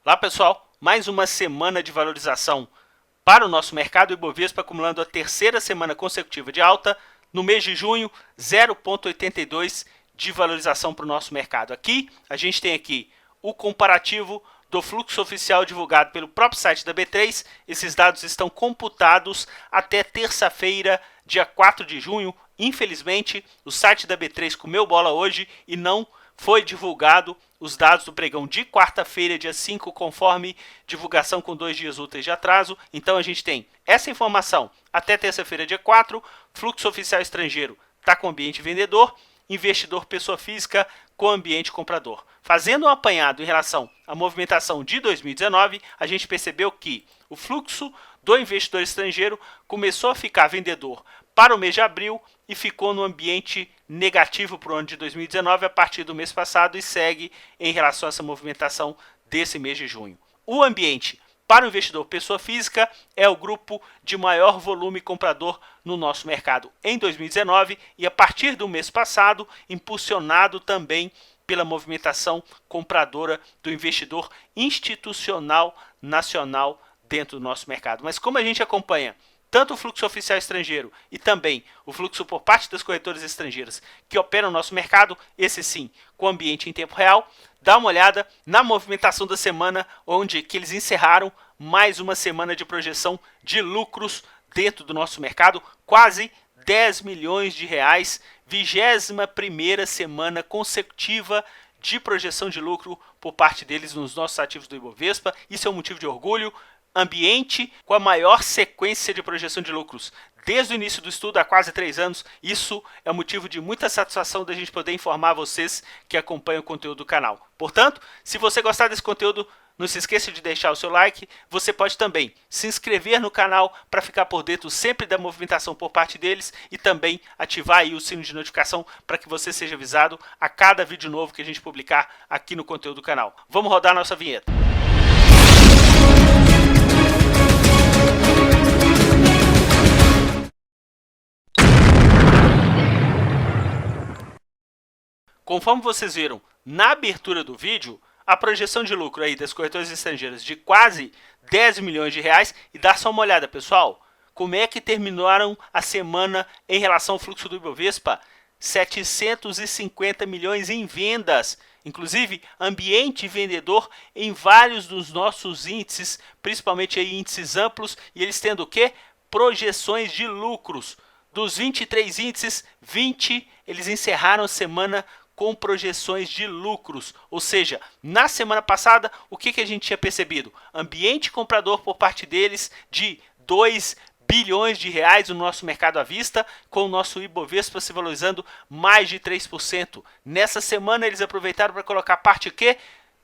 Lá, pessoal, mais uma semana de valorização para o nosso mercado Ibovespa, acumulando a terceira semana consecutiva de alta. No mês de junho, 0,82 de valorização para o nosso mercado. Aqui, a gente tem aqui o comparativo do fluxo oficial divulgado pelo próprio site da B3. Esses dados estão computados até terça-feira, dia 4 de junho. Infelizmente, o site da B3 comeu bola hoje e não foi divulgado os dados do pregão de quarta-feira, dia 5, conforme divulgação com 2 dias úteis de atraso. Então a gente tem essa informação até terça-feira, dia 4, fluxo oficial estrangeiro está com ambiente vendedor, investidor pessoa física com ambiente comprador. Fazendo um apanhado em relação à movimentação de 2019, a gente percebeu que o fluxo do investidor estrangeiro começou a ficar vendedor para o mês de abril e ficou no ambiente negativo para o ano de 2019 a partir do mês passado e segue em relação a essa movimentação desse mês de junho. O ambiente para o investidor pessoa física é o grupo de maior volume comprador no nosso mercado em 2019 e a partir do mês passado, impulsionado também pela movimentação compradora do investidor institucional nacional dentro do nosso mercado. Mas como a gente acompanha tanto o fluxo oficial estrangeiro e também o fluxo por parte das corretoras estrangeiras que operam no nosso mercado, esse sim, com ambiente em tempo real, dá uma olhada na movimentação da semana, onde que eles encerraram mais uma semana de projeção de lucros dentro do nosso mercado, quase 10 milhões de reais, 21ª semana consecutiva de projeção de lucro por parte deles nos nossos ativos do Ibovespa. Isso é um motivo de orgulho. Ambiente com a maior sequência de projeção de lucros desde o início do estudo, há quase 3 anos. Isso é motivo de muita satisfação da gente poder informar vocês que acompanham o conteúdo do canal. Portanto, se você gostar desse conteúdo, não se esqueça de deixar o seu like. Você pode também se inscrever no canal para ficar por dentro sempre da movimentação por parte deles e também ativar aí o sino de notificação para que você seja avisado a cada vídeo novo que a gente publicar aqui no conteúdo do canal. Vamos rodar a nossa vinheta. Conforme vocês viram na abertura do vídeo, a projeção de lucro aí das corretoras estrangeiras de quase 10 milhões de reais. E dá só uma olhada, pessoal, como é que terminaram a semana em relação ao fluxo do Ibovespa? 750 milhões em vendas. Inclusive, ambiente vendedor em vários dos nossos índices, principalmente aí índices amplos, e eles tendo o quê? Projeções de lucros. Dos 23 índices, 20 eles encerraram a semana com projeções de lucros, ou seja, na semana passada, o que a gente tinha percebido? Ambiente comprador por parte deles de 2 bilhões de reais no nosso mercado à vista, com o nosso Ibovespa se valorizando mais de 3%. Nessa semana eles aproveitaram para colocar parte o quê?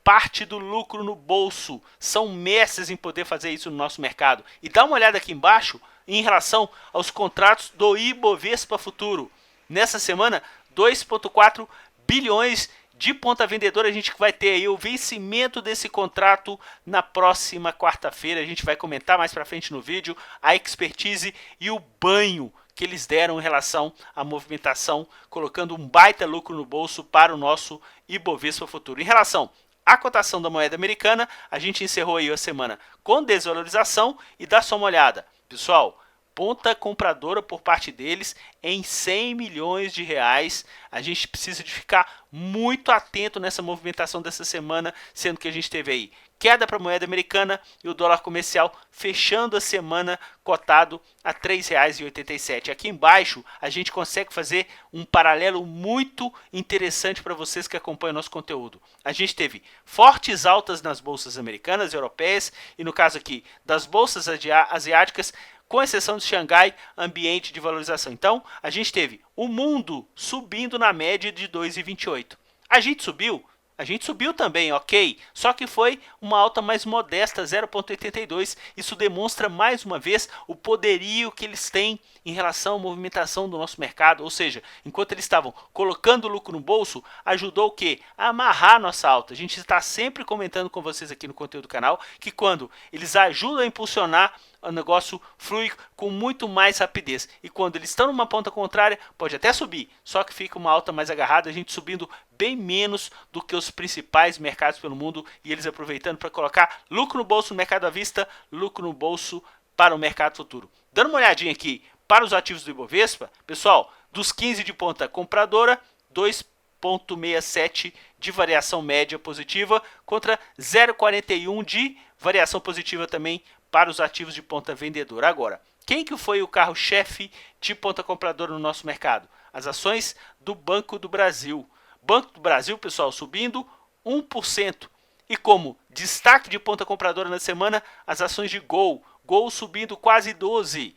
Parte do lucro no bolso. São mestres em poder fazer isso no nosso mercado. E dá uma olhada aqui embaixo em relação aos contratos do Ibovespa Futuro. Nessa semana, 2,4 bilhões de ponta vendedora. A gente vai ter aí o vencimento desse contrato na próxima quarta-feira. A gente vai comentar mais para frente no vídeo a expertise e o banho que eles deram em relação à movimentação, colocando um baita lucro no bolso para o nosso Ibovespa Futuro. Em relação à cotação da moeda americana, a gente encerrou aí a semana com desvalorização e dá só uma olhada, pessoal. Ponta compradora por parte deles em 100 milhões de reais. A gente precisa de ficar muito atento nessa movimentação dessa semana, sendo que a gente teve aí queda para a moeda americana e o dólar comercial fechando a semana cotado a R$ 3,87. Aqui embaixo a gente consegue fazer um paralelo muito interessante para vocês que acompanham nosso conteúdo. A gente teve fortes altas nas bolsas americanas, europeias e no caso aqui das bolsas asiáticas, com exceção de Xangai, ambiente de valorização. Então, a gente teve o mundo subindo na média de 2,28. A gente subiu também, ok? Só que foi uma alta mais modesta, 0,82. Isso demonstra mais uma vez o poderio que eles têm em relação à movimentação do nosso mercado. Ou seja, enquanto eles estavam colocando lucro no bolso, ajudou o quê? A amarrar a nossa alta. A gente está sempre comentando com vocês aqui no conteúdo do canal que quando eles ajudam a impulsionar, o negócio flui com muito mais rapidez. E quando eles estão numa ponta contrária, pode até subir, só que fica uma alta mais agarrada, a gente subindo bem menos do que os principais mercados pelo mundo, e eles aproveitando para colocar lucro no bolso no mercado à vista, lucro no bolso para o mercado futuro. Dando uma olhadinha aqui para os ativos do Ibovespa, pessoal, dos 15 de ponta compradora, 2,67 de variação média positiva contra 0,41 de variação positiva também para os ativos de ponta vendedora. Agora, quem que foi o carro-chefe de ponta compradora no nosso mercado? As ações do Banco do Brasil. Banco do Brasil, pessoal, subindo 1%. E como destaque de ponta compradora na semana, as ações de Gol. Gol subindo quase 12%.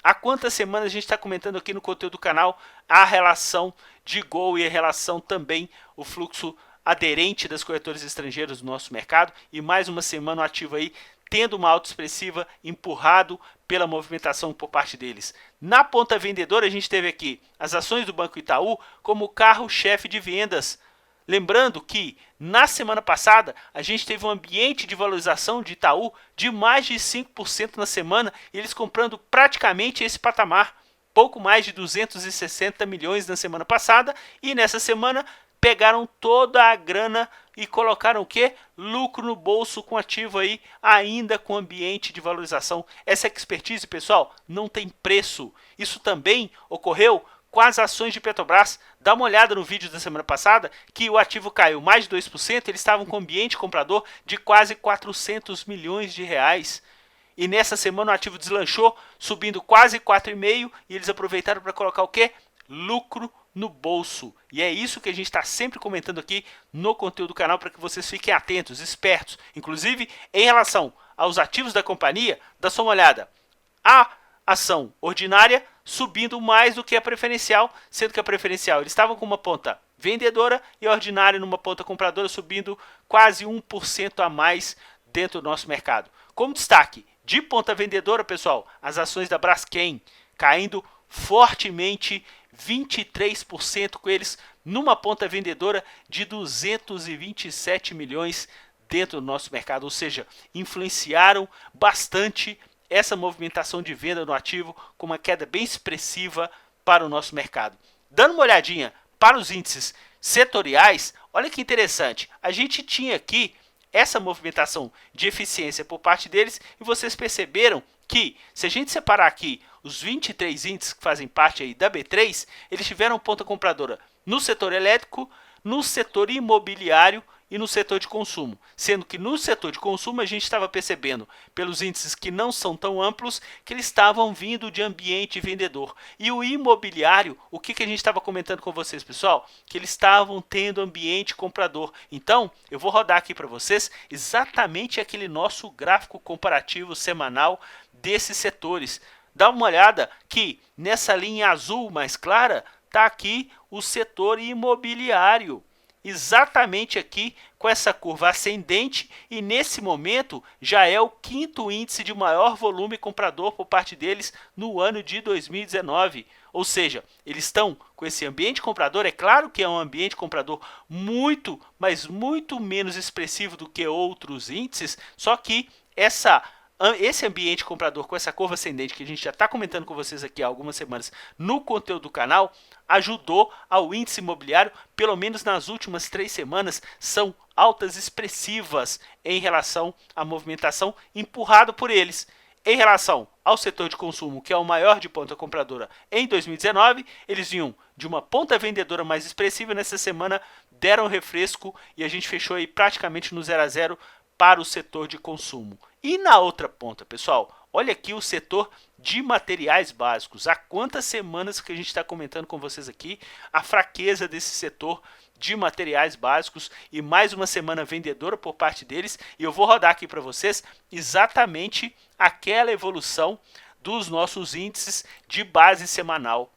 Há quantas semanas a gente está comentando aqui no conteúdo do canal a relação de Gol e a relação também, o fluxo aderente das corretoras estrangeiras do nosso mercado. E mais uma semana o ativo aí tendo uma alta expressiva, empurrado pela movimentação por parte deles. Na ponta vendedora a gente teve aqui as ações do Banco Itaú como carro-chefe de vendas. Lembrando que na semana passada a gente teve um ambiente de valorização de Itaú de mais de 5% na semana, e eles comprando praticamente esse patamar, pouco mais de 260 milhões na semana passada, e nessa semana pegaram toda a grana e colocaram o quê? Lucro no bolso com ativo aí, ainda com ambiente de valorização. Essa expertise, pessoal, não tem preço. Isso também ocorreu com as ações de Petrobras. Dá uma olhada no vídeo da semana passada, que o ativo caiu mais de 2%, eles estavam com ambiente comprador de quase 400 milhões de reais. E nessa semana o ativo deslanchou, subindo quase 4,5%, e eles aproveitaram para colocar o quê? Lucro no bolso. E é isso que a gente está sempre comentando aqui no conteúdo do canal, para que vocês fiquem atentos, espertos. Inclusive, em relação aos ativos da companhia, dá só uma olhada. A ação ordinária subindo mais do que a preferencial, sendo que a preferencial eles estavam com uma ponta vendedora e a ordinária numa ponta compradora, subindo quase 1% a mais dentro do nosso mercado. Como destaque de ponta vendedora, pessoal, as ações da Braskem caindo fortemente, 23%, com eles numa ponta vendedora de 227 milhões dentro do nosso mercado, ou seja, influenciaram bastante essa movimentação de venda no ativo, com uma queda bem expressiva para o nosso mercado. Dando uma olhadinha para os índices setoriais, olha que interessante, a gente tinha aqui essa movimentação de eficiência por parte deles, e vocês perceberam que, se a gente separar aqui os 23 índices que fazem parte aí da B3, eles tiveram ponta compradora no setor elétrico, no setor imobiliário e no setor de consumo, sendo que no setor de consumo a gente estava percebendo, pelos índices que não são tão amplos, que eles estavam vindo de ambiente vendedor. E o imobiliário, o que a gente estava comentando com vocês, pessoal? Que eles estavam tendo ambiente comprador. Então, eu vou rodar aqui para vocês exatamente aquele nosso gráfico comparativo semanal desses setores. Dá uma olhada que nessa linha azul mais clara está aqui o setor imobiliário. Exatamente aqui com essa curva ascendente, e nesse momento já é o quinto índice de maior volume comprador por parte deles no ano de 2019. Ou seja, eles estão com esse ambiente comprador. É claro que é um ambiente comprador muito, mas muito menos expressivo do que outros índices, só que esse ambiente comprador com essa curva ascendente que a gente já está comentando com vocês aqui há algumas semanas no conteúdo do canal, ajudou ao índice imobiliário, pelo menos nas últimas 3 semanas, são altas expressivas em relação à movimentação empurrado por eles. Em relação ao setor de consumo, que é o maior de ponta compradora em 2019, eles vinham de uma ponta vendedora mais expressiva. Nessa semana deram refresco e a gente fechou aí praticamente no 0 a 0 para o setor de consumo. E na outra ponta, pessoal, olha aqui o setor de materiais básicos. Há quantas semanas que a gente está comentando com vocês aqui a fraqueza desse setor de materiais básicos, e mais uma semana vendedora por parte deles. E eu vou rodar aqui para vocês exatamente aquela evolução dos nossos índices de base semanal.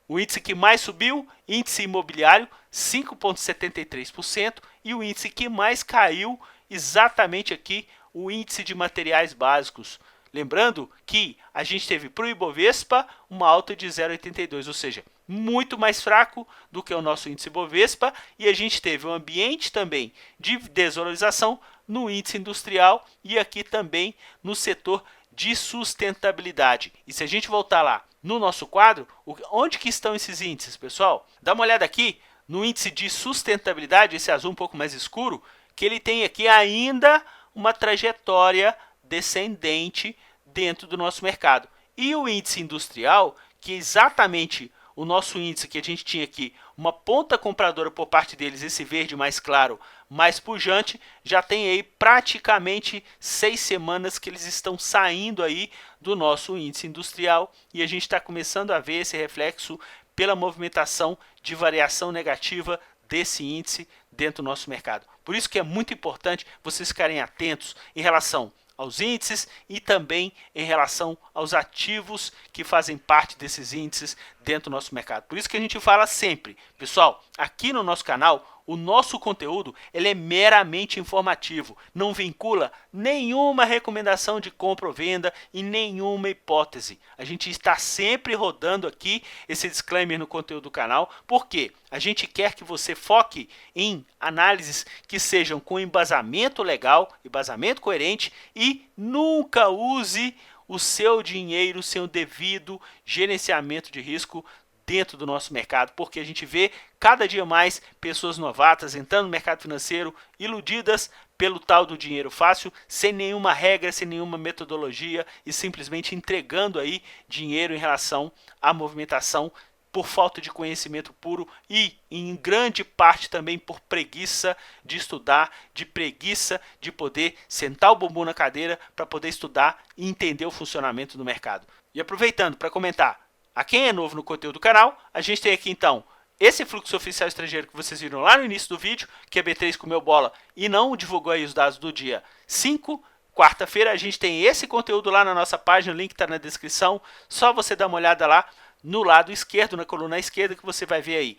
O índice que mais subiu, índice imobiliário, 5,73%, e o índice que mais caiu, exatamente aqui, o índice de materiais básicos. Lembrando que a gente teve para o Ibovespa uma alta de 0,82, ou seja, muito mais fraco do que o nosso índice Ibovespa, e a gente teve um ambiente também de desvalorização no índice industrial e aqui também no setor de sustentabilidade. E se a gente voltar lá no nosso quadro, onde que estão esses índices, pessoal? Dá uma olhada aqui no índice de sustentabilidade, esse azul um pouco mais escuro, que ele tem aqui ainda uma trajetória descendente dentro do nosso mercado. E o índice industrial, que é exatamente o nosso índice que a gente tinha aqui, uma ponta compradora por parte deles, esse verde mais claro, mais pujante, já tem aí praticamente 6 semanas que eles estão saindo aí do nosso índice industrial e a gente está começando a ver esse reflexo pela movimentação de variação negativa desse índice dentro do nosso mercado. Por isso que é muito importante vocês ficarem atentos em relação aos índices e também em relação aos ativos que fazem parte desses índices dentro do nosso mercado. Por isso que a gente fala sempre, pessoal, aqui no nosso canal, o nosso conteúdo ele é meramente informativo, não vincula nenhuma recomendação de compra ou venda e nenhuma hipótese. A gente está sempre rodando aqui esse disclaimer no conteúdo do canal, porque a gente quer que você foque em análises que sejam com embasamento legal, embasamento coerente e nunca use o seu dinheiro sem o devido gerenciamento de risco dentro do nosso mercado, porque a gente vê cada dia mais pessoas novatas entrando no mercado financeiro, iludidas pelo tal do dinheiro fácil, sem nenhuma regra, sem nenhuma metodologia e simplesmente entregando aí dinheiro em relação à movimentação por falta de conhecimento puro e em grande parte também por preguiça de estudar, de preguiça de poder sentar o bumbum na cadeira para poder estudar e entender o funcionamento do mercado. E aproveitando para comentar, a quem é novo no conteúdo do canal, a gente tem aqui então esse fluxo oficial estrangeiro que vocês viram lá no início do vídeo, que a B3 comeu bola e não divulgou aí os dados do dia 5. Quarta-feira a gente tem esse conteúdo lá na nossa página, o link está na descrição, só você dar uma olhada lá no lado esquerdo, na coluna esquerda, que você vai ver aí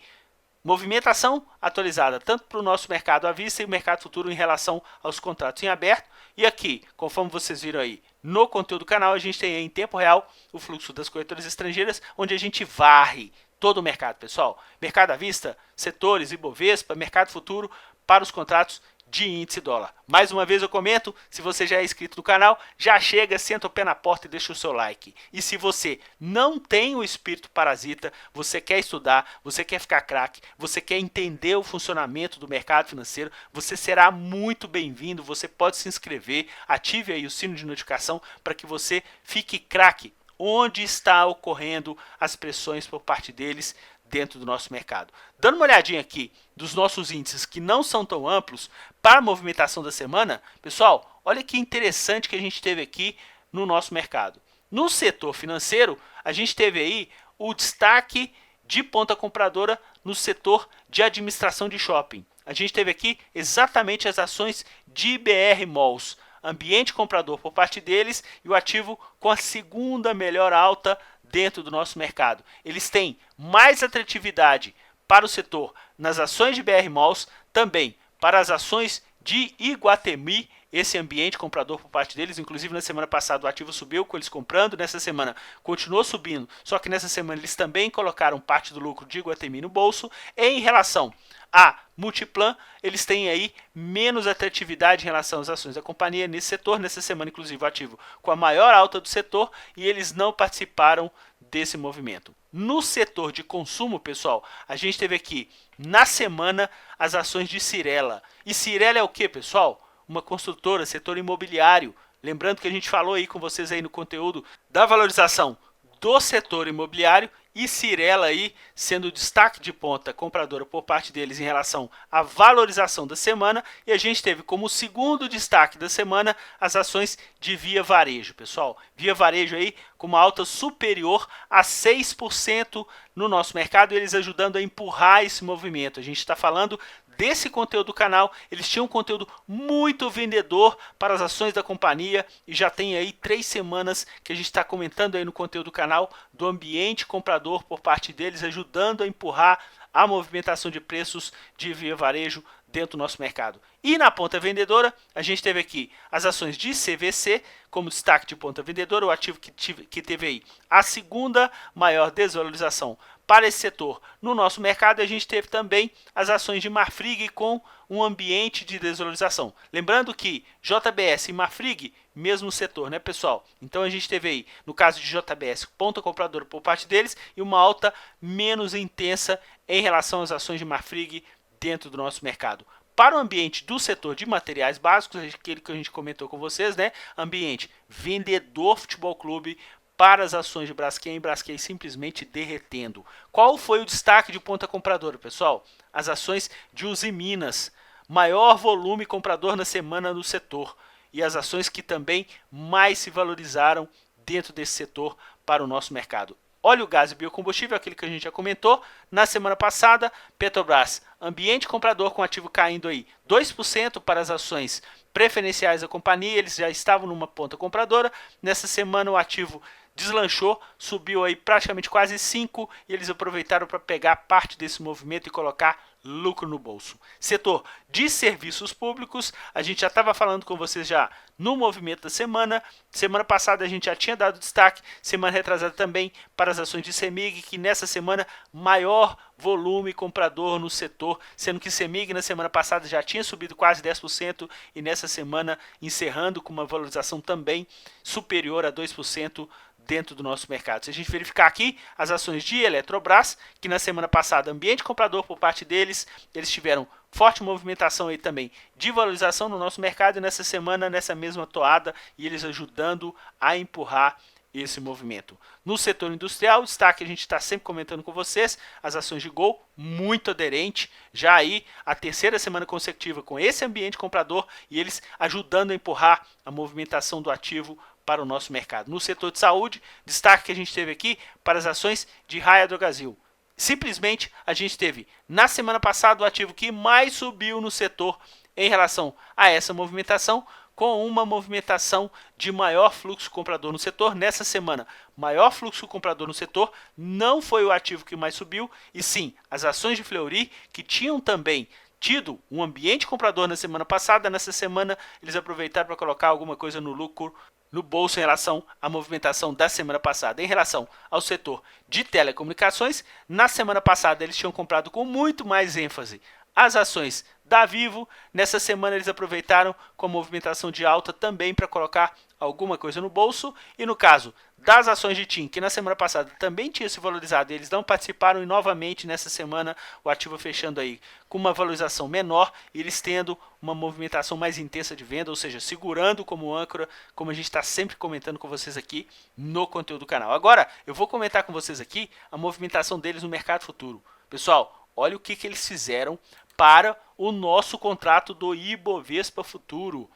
movimentação atualizada tanto para o nosso mercado à vista e o mercado futuro em relação aos contratos em aberto. E aqui, conforme vocês viram aí no conteúdo do canal, a gente tem aí em tempo real o fluxo das corretoras estrangeiras, onde a gente varre todo o mercado, pessoal. Mercado à vista, setores, Ibovespa, mercado futuro para os contratos de índice dólar. Mais uma vez eu comento, se você já é inscrito no canal, já chega, senta o pé na porta e deixa o seu like. E se você não tem o espírito parasita, você quer estudar, você quer ficar craque, você quer entender o funcionamento do mercado financeiro, você será muito bem-vindo, você pode se inscrever, ative aí o sino de notificação para que você fique craque onde está ocorrendo as pressões por parte deles dentro do nosso mercado. Dando uma olhadinha aqui dos nossos índices que não são tão amplos para a movimentação da semana, pessoal, olha que interessante que a gente teve aqui no nosso mercado. No setor financeiro, a gente teve aí o destaque de ponta compradora no setor de administração de shopping. A gente teve aqui exatamente as ações de BR Malls, ambiente comprador por parte deles e o ativo com a segunda melhor alta dentro do nosso mercado. Eles têm mais atratividade para o setor nas ações de BR Malls, também para as ações de Iguatemi, esse ambiente comprador por parte deles. Inclusive na semana passada o ativo subiu com eles comprando, nessa semana continuou subindo, só que nessa semana eles também colocaram parte do lucro de Iguatemi no bolso. Em relação a Multiplan, eles têm aí menos atratividade em relação às ações da companhia nesse setor. Nessa semana, inclusive, o ativo com a maior alta do setor e eles não participaram desse movimento. No setor de consumo, pessoal, a gente teve aqui na semana as ações de Cyrela. E Cyrela é o que, pessoal? Uma construtora, setor imobiliário. Lembrando que a gente falou aí com vocês aí no conteúdo da valorização do setor imobiliário e Cyrela aí sendo o destaque de ponta compradora por parte deles em relação à valorização da semana. E a gente teve como segundo destaque da semana as ações de Via Varejo, pessoal. Via Varejo aí com uma alta superior a 6% no nosso mercado, eles ajudando a empurrar esse movimento. A gente está falando desse conteúdo do canal, eles tinham um conteúdo muito vendedor para as ações da companhia e já tem aí 3 semanas que a gente está comentando aí no conteúdo do canal do ambiente comprador por parte deles, ajudando a empurrar a movimentação de preços de Via Varejo dentro do nosso mercado. E na ponta vendedora, a gente teve aqui as ações de CVC como destaque de ponta vendedora, o ativo que teve aí a segunda maior desvalorização para esse setor. No nosso mercado, a gente teve também as ações de Marfrig com um ambiente de desvalorização. Lembrando que JBS e Marfrig, mesmo setor, né, pessoal? Então a gente teve aí, no caso de JBS, ponta compradora por parte deles e uma alta menos intensa em relação às ações de Marfrig dentro do nosso mercado. Para o ambiente do setor de materiais básicos, aquele que a gente comentou com vocês, né? Ambiente vendedor futebol clube, para as ações de Braskem e Braskem simplesmente derretendo. Qual foi o destaque de ponta compradora, pessoal? As ações de Usiminas, maior volume comprador na semana no setor, e as ações que também mais se valorizaram dentro desse setor para o nosso mercado. Óleo, gás e biocombustível, aquele que a gente já comentou. Na semana passada, Petrobras, ambiente comprador com ativo caindo aí 2% para as ações preferenciais da companhia, eles já estavam numa ponta compradora. Nessa semana o ativo deslanchou, subiu aí praticamente quase 5% e eles aproveitaram para pegar parte desse movimento e colocar lucro no bolso. Setor de serviços públicos, a gente já estava falando com vocês já no movimento da semana. Semana passada a gente já tinha dado destaque, semana retrasada também, para as ações de CEMIG, que nessa semana maior volume comprador no setor, sendo que CEMIG na semana passada já tinha subido quase 10% e nessa semana encerrando com uma valorização também superior a 2% dentro do nosso mercado. Se a gente verificar aqui as ações de Eletrobras, que na semana passada ambiente comprador por parte deles, eles tiveram forte movimentação aí também de valorização no nosso mercado e nessa semana nessa mesma toada e eles ajudando a empurrar esse movimento. No setor industrial, o destaque a gente está sempre comentando com vocês, as ações de Gol, muito aderente, já aí a terceira semana consecutiva com esse ambiente comprador e eles ajudando a empurrar a movimentação do ativo para o nosso mercado. No setor de saúde, destaque que a gente teve aqui para as ações de Raia Drogasil. Simplesmente a gente teve na semana passada o ativo que mais subiu no setor em relação a essa movimentação, com uma movimentação de maior fluxo comprador no setor. Nessa semana, maior fluxo comprador no setor não foi o ativo que mais subiu, e sim as ações de Fleury, que tinham também tido um ambiente comprador na semana passada. Nessa semana eles aproveitaram para colocar alguma coisa no lucro no bolso em relação à movimentação da semana passada. Em relação ao setor de telecomunicações, na semana passada eles tinham comprado com muito mais ênfase as ações da Vivo. Nessa semana eles aproveitaram com a movimentação de alta também para colocar alguma coisa no bolso. E no caso das ações de TIM, que na semana passada também tinha se valorizado, eles não participaram e novamente nessa semana o ativo fechando aí com uma valorização menor, e eles tendo uma movimentação mais intensa de venda, ou seja, segurando como âncora, como a gente está sempre comentando com vocês aqui no conteúdo do canal. Agora eu vou comentar com vocês aqui a movimentação deles no mercado futuro. Pessoal, olha o que eles fizeram para o nosso contrato do Ibovespa Futuro.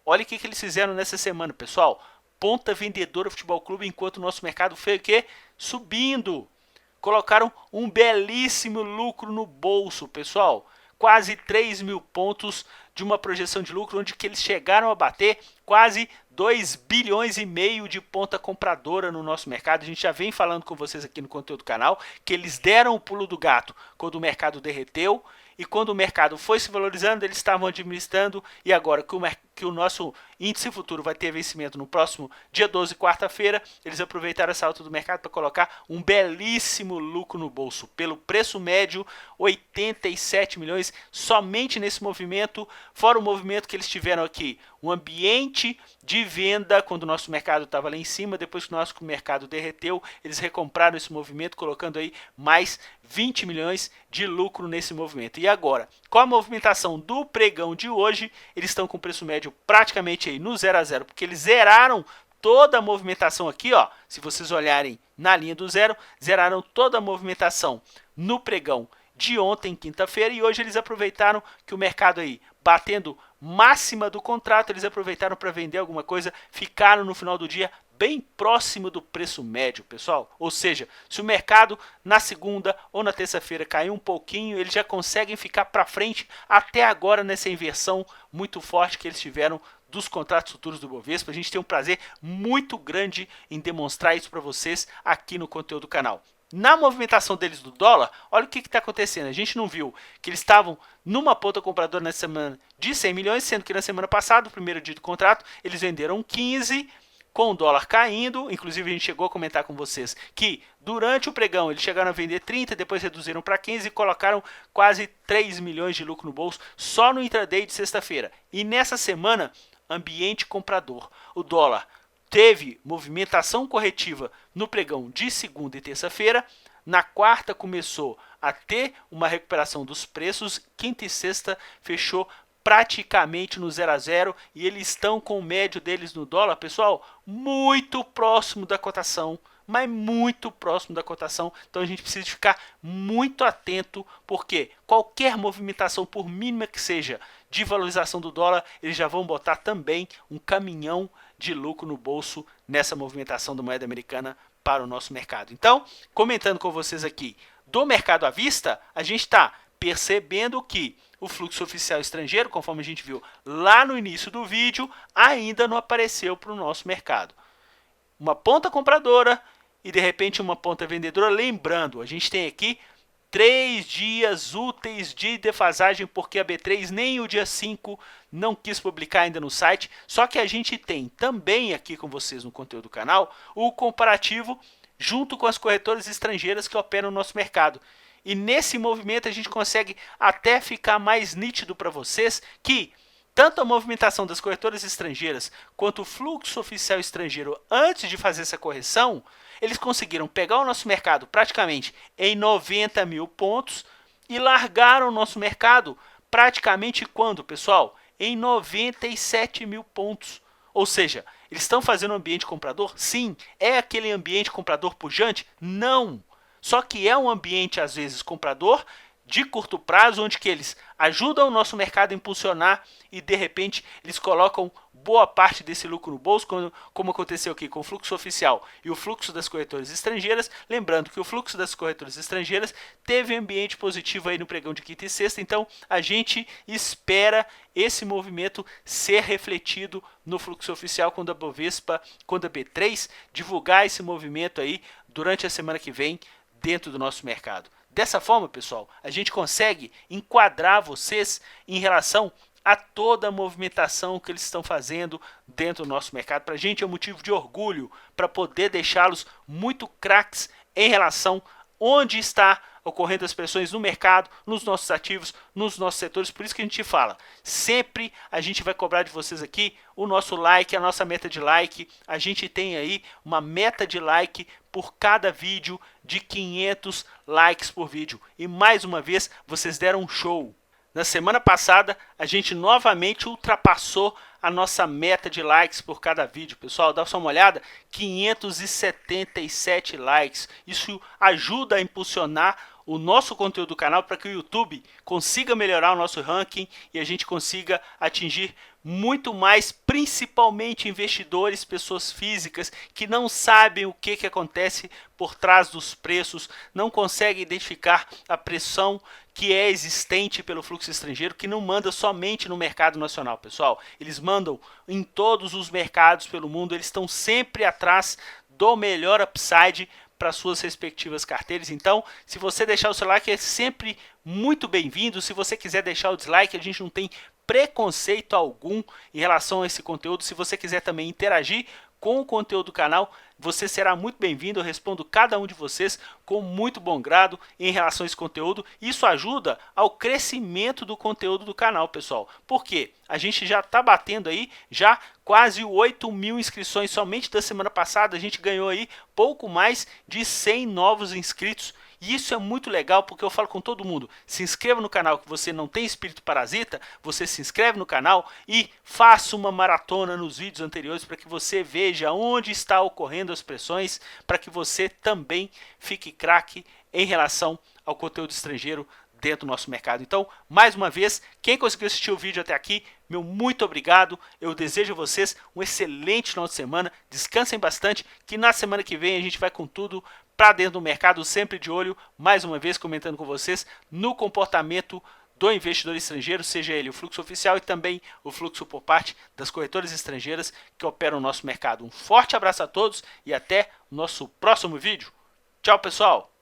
Olha o que eles fizeram nessa semana, pessoal. Ponta vendedora Futebol Clube, enquanto o nosso mercado foi o quê? Subindo. Colocaram um belíssimo lucro no bolso, pessoal. Quase 3 mil pontos de uma projeção de lucro, onde que eles chegaram a bater quase 2 bilhões e meio de ponta compradora no nosso mercado. A gente já vem falando com vocês aqui no conteúdo do canal, que eles deram o pulo do gato quando o mercado derreteu, e quando o mercado foi se valorizando, eles estavam administrando, e agora que o nosso índice futuro vai ter vencimento no próximo dia 12, quarta-feira, eles aproveitaram essa alta do mercado para colocar um belíssimo lucro no bolso. Pelo preço médio, 87 milhões somente nesse movimento, fora o movimento que eles tiveram aqui, um ambiente de venda quando o nosso mercado estava lá em cima. Depois que o nosso mercado derreteu, eles recompraram esse movimento, colocando aí mais 20 milhões de lucro nesse movimento. E agora, com a movimentação do pregão de hoje, eles estão com preço médio praticamente aí no 0 a 0, porque eles zeraram toda a movimentação aqui, ó. Se vocês olharem na linha do zero, zeraram toda a movimentação no pregão de ontem, quinta-feira, e hoje eles aproveitaram que o mercado aí batendo máxima do contrato, eles aproveitaram para vender alguma coisa, ficaram no final do dia bem próximo do preço médio, pessoal. Ou seja, se o mercado na segunda ou na terça-feira cair um pouquinho, eles já conseguem ficar para frente até agora nessa inversão muito forte que eles tiveram dos contratos futuros do Bovespa. A gente tem um prazer muito grande em demonstrar isso para vocês aqui no conteúdo do canal. Na movimentação deles do dólar, olha o que está acontecendo. A gente não viu que eles estavam numa ponta compradora nessa semana de 100 milhões, sendo que na semana passada, o primeiro dia do contrato, eles venderam 15, com o dólar caindo, inclusive a gente chegou a comentar com vocês que durante o pregão eles chegaram a vender 30, depois reduziram para 15 e colocaram quase 3 milhões de lucro no bolso só no intraday de sexta-feira. E nessa semana, ambiente comprador. O dólar teve movimentação corretiva no pregão de segunda e terça-feira. Na quarta começou a ter uma recuperação dos preços, quinta e sexta fechou praticamente no 0 a 0 e eles estão com o médio deles no dólar, pessoal, muito próximo da cotação, mas muito próximo da cotação. Então a gente precisa ficar muito atento, porque qualquer movimentação, por mínima que seja, de valorização do dólar, eles já vão botar também um caminhão de lucro no bolso nessa movimentação da moeda americana para o nosso mercado. Então, comentando com vocês aqui do mercado à vista, a gente está percebendo que o fluxo oficial estrangeiro, conforme a gente viu lá no início do vídeo, ainda não apareceu para o nosso mercado. Uma ponta compradora e de repente uma ponta vendedora. Lembrando, a gente tem aqui 3 dias úteis de defasagem, porque a B3 nem o dia 5 não quis publicar ainda no site. Só que a gente tem também aqui com vocês no conteúdo do canal o comparativo junto com as corretoras estrangeiras que operam no nosso mercado. E nesse movimento a gente consegue até ficar mais nítido para vocês que tanto a movimentação das corretoras estrangeiras quanto o fluxo oficial estrangeiro antes de fazer essa correção, eles conseguiram pegar o nosso mercado praticamente em 90 mil pontos e largaram o nosso mercado praticamente quando, pessoal? Em 97 mil pontos. Ou seja, eles estão fazendo um ambiente comprador? Sim. É aquele ambiente comprador pujante? Não. Só que é um ambiente, às vezes, comprador de curto prazo, onde que eles ajudam o nosso mercado a impulsionar e, de repente, eles colocam boa parte desse lucro no bolso, como aconteceu aqui com o fluxo oficial e o fluxo das corretoras estrangeiras. Lembrando que o fluxo das corretoras estrangeiras teve ambiente positivo aí no pregão de quinta e sexta, então a gente espera esse movimento ser refletido no fluxo oficial quando a Bovespa, quando a B3 divulgar esse movimento aí durante a semana que vem dentro do nosso mercado. Dessa forma, pessoal, a gente consegue enquadrar vocês em relação a toda a movimentação que eles estão fazendo dentro do nosso mercado. Para a gente é um motivo de orgulho para poder deixá-los muito craques em relação onde está ocorrendo as pressões no mercado, nos nossos ativos, nos nossos setores. Por isso que a gente fala, sempre a gente vai cobrar de vocês aqui o nosso like, a nossa meta de like. A gente tem aí uma meta de like por cada vídeo de 500 likes por vídeo. E mais uma vez, vocês deram um show. Na semana passada, a gente novamente ultrapassou a nossa meta de likes por cada vídeo. Pessoal, dá só uma olhada, 577 likes. Isso ajuda a impulsionar o nosso conteúdo do canal para que o YouTube consiga melhorar o nosso ranking e a gente consiga atingir muito mais, principalmente investidores, pessoas físicas que não sabem o que acontece por trás dos preços, não conseguem identificar a pressão que é existente pelo fluxo estrangeiro, que não manda somente no mercado nacional, pessoal. Eles mandam em todos os mercados pelo mundo, eles estão sempre atrás do melhor upside para suas respectivas carteiras. Então, se você deixar o seu like, é sempre muito bem-vindo. Se você quiser deixar o dislike, a gente não tem preconceito algum em relação a esse conteúdo. Se você quiser também interagir com o conteúdo do canal, você será muito bem-vindo. Eu respondo cada um de vocês com muito bom grado em relação a esse conteúdo. Isso ajuda ao crescimento do conteúdo do canal, pessoal. Porque a gente já está batendo aí já quase 8 mil inscrições. Somente da semana passada a gente ganhou aí pouco mais de 100 novos inscritos. E isso é muito legal, porque eu falo com todo mundo, se inscreva no canal, que você não tem espírito parasita, você se inscreve no canal e faça uma maratona nos vídeos anteriores para que você veja onde está ocorrendo as pressões, para que você também fique craque em relação ao conteúdo estrangeiro dentro do nosso mercado. Então, mais uma vez, quem conseguiu assistir o vídeo até aqui, meu muito obrigado. Eu desejo a vocês um excelente final de semana. Descansem bastante, que na semana que vem a gente vai com tudo para dentro do mercado, sempre de olho, mais uma vez comentando com vocês, no comportamento do investidor estrangeiro, seja ele o fluxo oficial e também o fluxo por parte das corretoras estrangeiras que operam no nosso mercado. Um forte abraço a todos e até o nosso próximo vídeo. Tchau, pessoal!